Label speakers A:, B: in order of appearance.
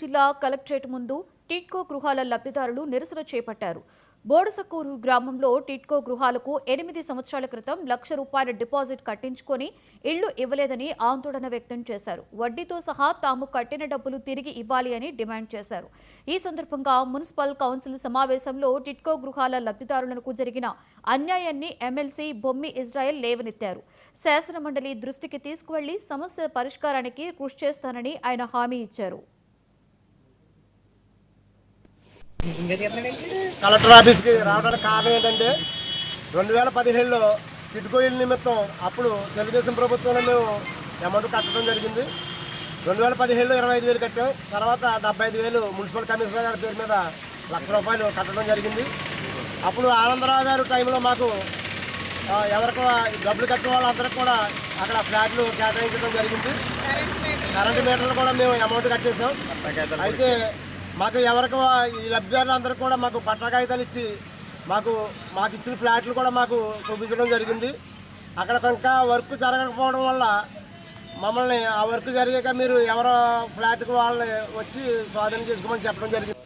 A: జిల్లా కలెక్టరేట్ ముందు టిట్కో గృహాల లబ్ధిదారులు నిరసన చేపట్టారు. బోడసకూరు గ్రామంలో టిట్కో గృహాలకు 8 సంవత్సరాల క్రితం ₹1,00,000 డిపాజిట్ కట్టించుకొని ఇళ్లు ఇవ్వలేదని ఆందోళన వ్యక్తం చేశారు. వడ్డీతో సహా తాము కట్టిన డబ్బులు తిరిగి ఇవ్వాలి అని డిమాండ్ చేశారు. ఈ సందర్భంగా మున్సిపల్ కౌన్సిల్ సమావేశంలో టిట్కో గృహాల లబ్ధిదారులకు జరిగిన అన్యాయాన్ని ఎమ్మెల్సీ బొమ్మి ఇజ్రాయెల్ లేవనెత్తారు. శాసనమండలి దృష్టికి తీసుకువెళ్లి సమస్య పరిష్కారానికి కృషి చేస్తానని ఆయన హామీ ఇచ్చారు.
B: కలెక్టర్ ఆఫీస్కి రావడానికి కారణం ఏంటంటే 2017లో టిట్కో ఇళ్ళ నిమిత్తం అప్పుడు తెలుగుదేశం ప్రభుత్వంలో మేము అమౌంట్ కట్టడం జరిగింది. 2017లో 25,000 కట్టాం. తర్వాత 75,000 మున్సిపల్ కమిషనర్ గారి పేరు మీద ₹1,00,000 కట్టడం జరిగింది. అప్పుడు ఆనందరావు గారు టైంలో మాకు ఎవరికి డబ్బులు కట్టిన వాళ్ళందరికీ కూడా అక్కడ ఫ్లాట్లు కేటాయించడం జరిగింది. కరెంటు మీటర్లు కూడా మేము అమౌంట్ కట్టేసాం. అయితే మాకు ఎవరికి ఈ లబ్ధిదారులందరికీ కూడా మాకు పట్టా కాగితాలు ఇచ్చి మాకు ఇచ్చిన ఫ్లాట్లు కూడా మాకు చూపించడం జరిగింది. అక్కడ ఇంకా వర్క్ జరగకపోవడం వల్ల మమ్మల్ని ఆ వర్క్ జరిగాక మీరు ఎవరో ఫ్లాట్కి వాళ్ళని వచ్చి స్వాధీనం చేసుకోమని చెప్పడం జరిగింది.